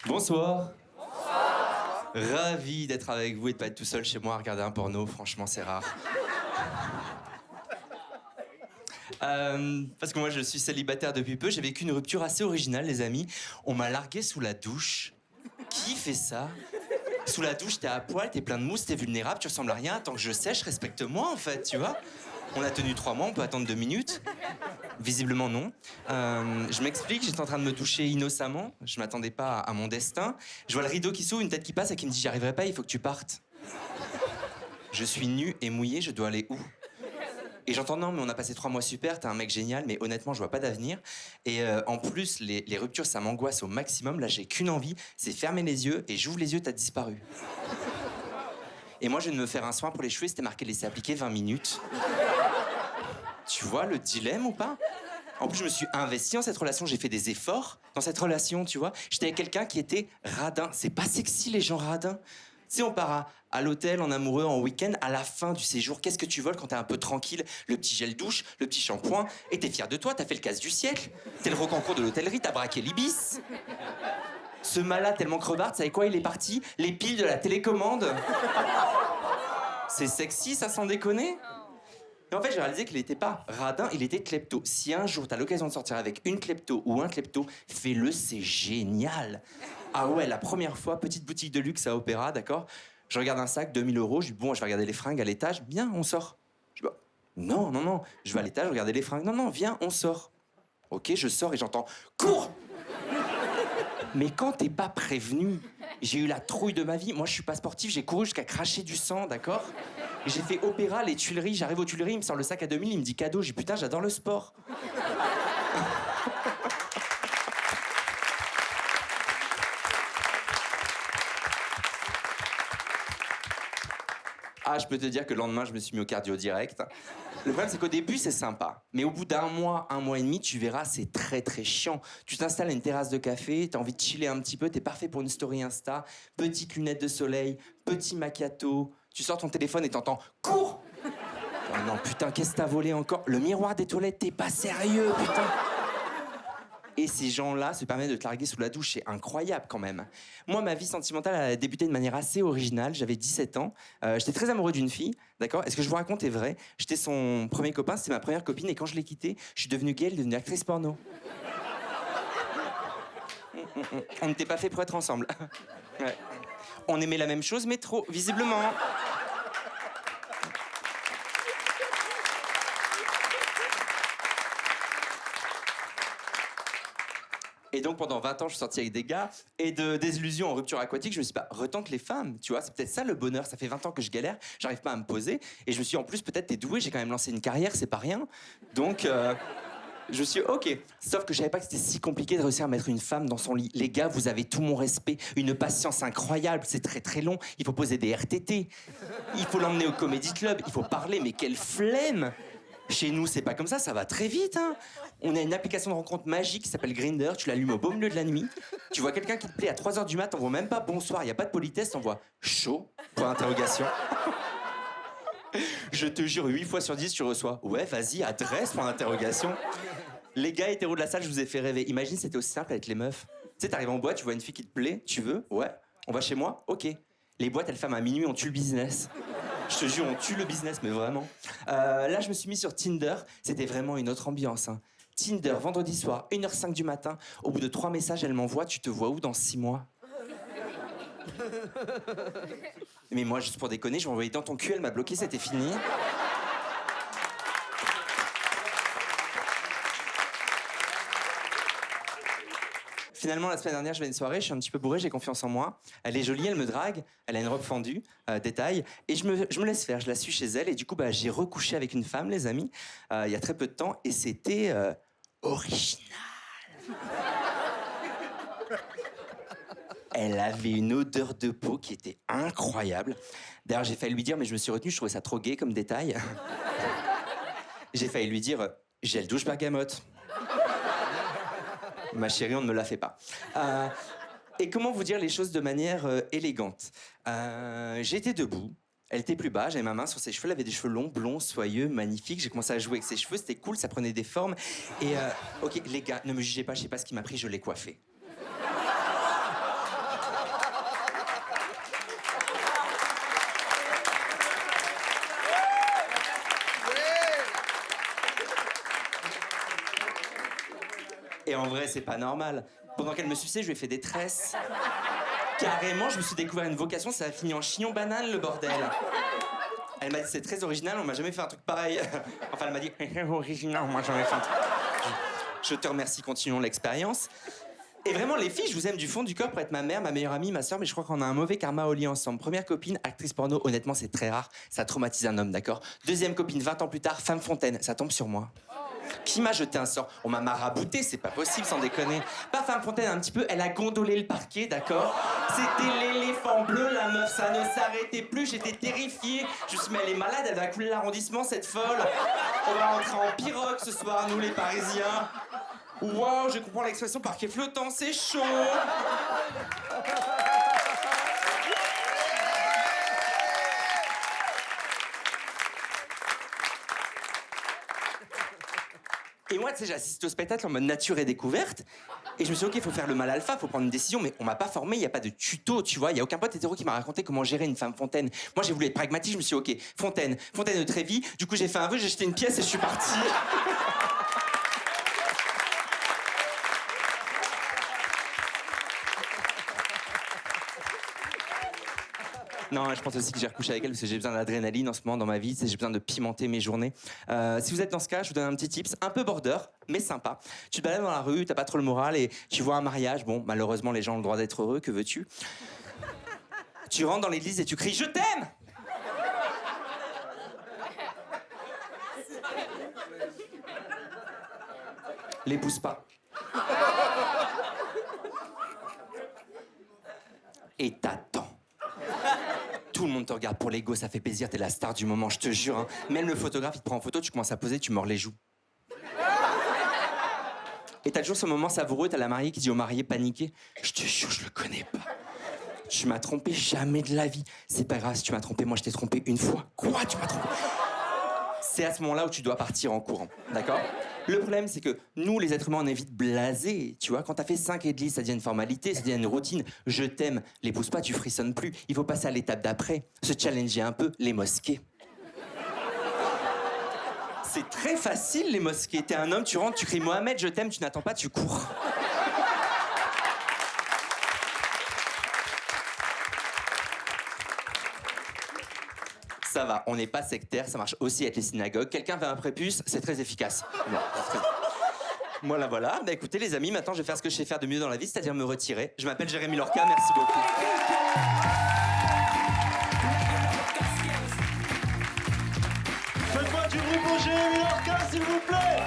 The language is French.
Bonsoir. Ravi d'être avec vous et de pas être tout seul chez moi à regarder un porno. Franchement, c'est rare. Parce que moi, je suis célibataire depuis peu. J'ai vécu une rupture assez originale, les amis. On m'a largué sous la douche. Qui fait ça? Sous la douche, t'es à poil, t'es plein de mousse, t'es vulnérable, tu ressembles à rien. Tant que je sèche, respecte-moi, en fait, tu vois? On a tenu 3 mois, on peut attendre 2 minutes. Visiblement non. Je m'explique, j'étais en train de me doucher innocemment. Je m'attendais pas à mon destin. Je vois le rideau qui s'ouvre, une tête qui passe et qui me dit j'y arriverai pas, il faut que tu partes. Je suis nu et mouillé, je dois aller où? Et j'entends non, mais on a passé 3 mois super, t'es un mec génial, mais honnêtement, je vois pas d'avenir. Et en plus, les ruptures, ça m'angoisse au maximum. Là, j'ai qu'une envie, c'est fermer les yeux et j'ouvre les yeux, t'as disparu. Et moi, je viens de me faire un soin pour les cheveux, c'était marqué laisser appliquer 20 minutes. Tu vois le dilemme ou pas? En plus, je me suis investi dans cette relation, j'ai fait des efforts dans cette relation, tu vois. J'étais avec quelqu'un qui était radin. C'est pas sexy, les gens radins. Tu sais, on part à l'hôtel, en amoureux, en week-end, à la fin du séjour, qu'est-ce que tu voles quand t'es un peu tranquille? Le petit gel douche, le petit shampoing, et t'es fier de toi, t'as fait le casse du siècle. T'es le rocancourt de l'hôtellerie, t'as braqué l'ibis. Ce malade tellement crevard, tu savais quoi, il est parti? Les piles de la télécommande. C'est sexy, ça, sans déconner? Et en fait, j'ai réalisé qu'il n'était pas radin, il était klepto. Si un jour t'as l'occasion de sortir avec une klepto ou un klepto, fais-le, c'est génial. Ah ouais, la première fois, petite boutique de luxe à Opéra, d'accord? Je regarde un sac, 2000 euros, je dis bon, je vais regarder les fringues à l'étage, bien, on sort. Je dis bah, non, non, non, je vais à l'étage, regarder les fringues, non, non, viens, on sort. Ok, je sors et j'entends cours! Mais quand t'es pas prévenu, j'ai eu la trouille de ma vie. Moi, je suis pas sportif, j'ai couru jusqu'à cracher du sang, d'accord? J'ai fait Opéra, les Tuileries, j'arrive aux Tuileries, il me sort le sac à 2000, il me dit cadeau. J'ai dit putain, j'adore le sport. Ah, je peux te dire que le lendemain, je me suis mis au cardio direct. Le problème, c'est qu'au début, c'est sympa. Mais au bout d'un mois et demi, tu verras, c'est très, très chiant. Tu t'installes à une terrasse de café, t'as envie de chiller un petit peu, t'es parfait pour une story Insta, petite lunette de soleil, petit macchiato. Tu sors ton téléphone et t'entends « Cours !» Oh non, putain, qu'est-ce que t'as volé encore? Le miroir des toilettes, t'es pas sérieux, putain. Et ces gens-là se permettent de te larguer sous la douche, c'est incroyable quand même. Moi, ma vie sentimentale a débuté de manière assez originale. J'avais 17 ans, j'étais très amoureux d'une fille, d'accord? Et ce que je vous raconte est vrai. J'étais son premier copain, c'était ma première copine, et quand je l'ai quittée, je suis devenu gay, elle est devenue actrice porno. On n'était pas fait pour être ensemble. Ouais. On aimait la même chose, mais trop, visiblement. Et donc, pendant 20 ans, je suis sorti avec des gars. Et de désillusion en rupture aquatique, je me suis dit, bah, retente les femmes, tu vois. C'est peut-être ça le bonheur. Ça fait 20 ans que je galère, j'arrive pas à me poser. Et je me suis dit, en plus, peut-être t'es doué, j'ai quand même lancé une carrière, c'est pas rien. Donc, je me suis dit, ok. Sauf que je savais pas que c'était si compliqué de réussir à mettre une femme dans son lit. Les gars, vous avez tout mon respect, une patience incroyable, c'est très très long. Il faut poser des RTT. Il faut l'emmener au Comedy Club, il faut parler, mais quelle flemme! Chez nous, c'est pas comme ça va très vite, hein. On a une application de rencontre magique qui s'appelle Grindr, tu l'allumes au beau milieu de la nuit, tu vois quelqu'un qui te plaît à 3h du mat, t'envoies même pas bonsoir, y a pas de politesse, t'envoies chaud, point d'interrogation. Je te jure, 8 fois sur 10, tu reçois ouais, vas-y, adresse, point d'interrogation. Les gars hétéros de la salle, je vous ai fait rêver. Imagine, c'était aussi simple avec les meufs. Tu sais, t'arrives en boîte, tu vois une fille qui te plaît, tu veux? Ouais. On va chez moi? Ok. Les boîtes, elles ferment à minuit, on tue le business. Je te jure, on tue le business, mais vraiment. Là, je me suis mis sur Tinder. C'était vraiment une autre ambiance, hein. Tinder, vendredi soir, 1h05 du matin. Au bout de 3 messages, elle m'envoie « Tu te vois où dans 6 mois ?» Mais moi, juste pour déconner, je m'ai envoyé dans ton cul, elle m'a bloqué, c'était fini. Finalement, la semaine dernière, je vais à une soirée, je suis un petit peu bourré, j'ai confiance en moi. Elle est jolie, elle me drague, elle a une robe fendue, détail. Et je me laisse faire, je la suis chez elle. Et du coup, j'ai recouché avec une femme, les amis, il y a très peu de temps. Et c'était original. Elle avait une odeur de peau qui était incroyable. D'ailleurs, j'ai failli lui dire, mais je me suis retenu, je trouvais ça trop gai comme détail. J'ai failli lui dire, gel douche bergamote. Ma chérie, on ne me la fait pas. Et comment vous dire les choses de manière élégante? J'étais debout, elle était plus bas, j'avais ma main sur ses cheveux, elle avait des cheveux longs, blonds, soyeux, magnifiques. J'ai commencé à jouer avec ses cheveux, c'était cool, ça prenait des formes. Et ok, les gars, ne me jugez pas, je sais pas ce qui m'a pris, je l'ai coiffé. c'est pas normal. Pendant qu'elle me suçait, je lui ai fait des tresses. Carrément, je me suis découvert une vocation, ça a fini en chignon banane, le bordel. Elle m'a dit, c'est très original, on m'a jamais fait un truc pareil. Enfin, elle m'a dit, original, moi jamais fait un truc. Je te remercie, continuons l'expérience. Et vraiment, les filles, je vous aime du fond du cœur pour être ma mère, ma meilleure amie, ma soeur, mais je crois qu'on a un mauvais karma au lit ensemble. Première copine, actrice porno, honnêtement, c'est très rare, ça traumatise un homme, d'accord? Deuxième copine, 20 ans plus tard, femme fontaine, ça tombe sur moi. Qui m'a jeté un sort? On m'a marabouté, c'est pas possible, sans déconner. Pas femme fontaine, un petit peu, elle a gondolé le parquet, d'accord? C'était l'éléphant bleu, la meuf, ça ne s'arrêtait plus, j'étais terrifiée. Je me suis dit, mais elle est malade, elle va couler l'arrondissement, cette folle. On va rentrer en pirogue ce soir, nous les Parisiens. Waouh, je comprends l'expression parquet flottant, c'est chaud. Et moi, tu sais, j'assiste au spectacle en mode nature et découverte. Et je me suis dit, OK, il faut faire le mal alpha, faut prendre une décision. Mais on m'a pas formé, il n'y a pas de tuto, tu vois. Il n'y a aucun pote hétéro qui m'a raconté comment gérer une femme fontaine. Moi, j'ai voulu être pragmatique, je me suis dit, OK, fontaine de Trévis. Du coup, j'ai fait un vœu, j'ai jeté une pièce et je suis parti. Non, je pense aussi que j'ai recouché avec elle parce que j'ai besoin d'adrénaline en ce moment dans ma vie, j'ai besoin de pimenter mes journées. Si vous êtes dans ce cas, je vous donne un petit tips, un peu border, mais sympa. Tu te balades dans la rue, t'as pas trop le moral et tu vois un mariage. Bon, malheureusement, les gens ont le droit d'être heureux, que veux-tu? Tu rentres dans l'église et tu cries « Je t'aime !» L'épouse pas. Et t'attends. Tout le monde te regarde pour l'ego, ça fait plaisir, t'es la star du moment, je te jure. Hein. Même le photographe, il te prend en photo, tu commences à poser, tu mords les joues. Et t'as toujours ce moment savoureux, t'as la mariée qui dit au marié paniqué, je te jure, je le connais pas. Tu m'as trompé, jamais de la vie. C'est pas grave si tu m'as trompé, moi je t'ai trompé une fois. Quoi, tu m'as trompé? C'est à ce moment-là où tu dois partir en courant, d'accord? Le problème, c'est que nous, les êtres humains, on est vite blasés, tu vois. Quand t'as fait 5 et de lit, ça devient une formalité, ça devient une routine. Je t'aime, l'épouse pas, tu frissonnes plus. Il faut passer à l'étape d'après, se challenger un peu, les mosquées. C'est très facile, les mosquées. T'es un homme, tu rentres, tu cries Mohamed, je t'aime, tu n'attends pas, tu cours. Ça va, on n'est pas sectaire, ça marche aussi avec les synagogues. Quelqu'un veut un prépuce, c'est très efficace. Bon, c'est très... Voilà, voilà. Bah écoutez, les amis, maintenant je vais faire ce que je sais faire de mieux dans la vie, c'est-à-dire me retirer. Je m'appelle Jérémy Lorca, merci beaucoup. Faites-moi du bruit pour Jérémy Lorca, s'il vous plaît.